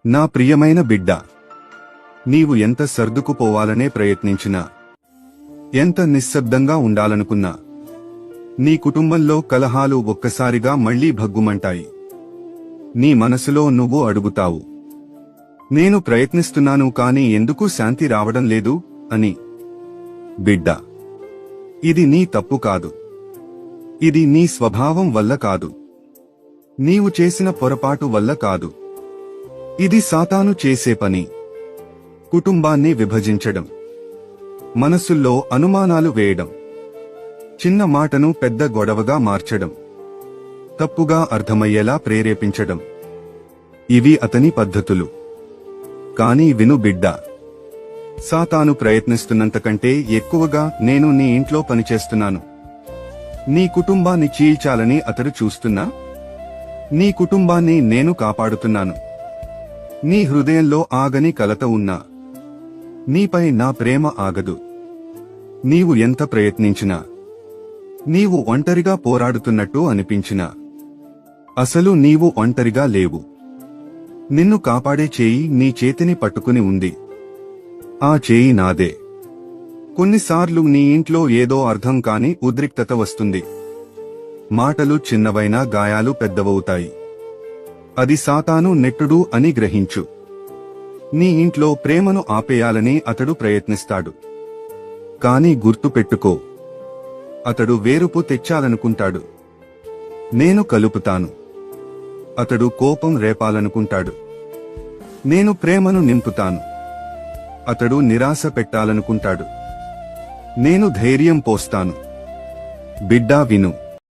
నా ప్రియమైన బిడ్డ, నీవు ఎంత సర్దుకుపోవాలనే ప్రయత్నించినా, ఎంత నిశ్శబ్దంగా ఉండాలనుకున్నా, నీ కుటుంబంలో కలహాలు ఒక్కసారిగా మళ్లీ భగ్గుమంటాయి. నీ మనసులో నువ్వు అడుగుతావు, నేను ప్రయత్నిస్తున్నాను కాని ఎందుకు శాంతి రావడం లేదు అని. బిడ్డ, ఇది నీ తప్పు కాదు. ఇది నీ స్వభావం వల్ల కాదు. నీవు చేసిన పొరపాటు వల్ల కాదు. ఇది సాతాను చేసే పని. కుటుంబాన్ని విభజించడం, మనసుల్లో అనుమానాలు వేయడం, చిన్న మాటను పెద్ద గొడవగా మార్చడం, తప్పుగా అర్థమయ్యేలా ప్రేరేపించడం, ఇవి అతని పద్ధతులు. కానీ విను బిడ్డ, సాతాను ప్రయత్నిస్తున్నంతకంటే ఎక్కువగా నేను నీ ఇంట్లో పనిచేస్తున్నాను. నీ కుటుంబాన్ని చీల్చాలని అతడు చూస్తున్నా, నీ కుటుంబాన్ని నేను కాపాడుతున్నాను. నీ హృదయంలో ఆగని కలత ఉన్నా, నీపై నా ప్రేమ ఆగదు. నీవు ఎంత ప్రయత్నించినా, నీవు ఒంటరిగా పోరాడుతున్నట్టు అనిపించినా, అసలు నీవు ఒంటరిగా లేవు. నిన్ను కాపాడే చేయి నీ చేతిని పట్టుకుని ఉంది. ఆ చేయి నాదే. కొన్నిసార్లు నీ ఇంట్లో ఏదో అర్థం కాని ఉద్రిక్తత వస్తుంది. మాటలు చిన్నవైనా గాయాలు పెద్దవవుతాయి. అది సాతాను నెట్టుడు అని గ్రహించు. నీ ఇంట్లో ప్రేమను ఆపేయాలని అతడు ప్రయత్నిస్తాడు. కాని గుర్తుపెట్టుకో, అతడు వేరుపు తెచ్చాలనుకుంటాడు. నేను కలుపుతాను. అతడు కోపం రేపాలనుకుంటాడు. నేను ప్రేమను నింపుతాను. అతడు నిరాశ పెట్టాలనుకుంటాడు. నేను ధైర్యం పోస్తాను. బిడ్డా విను.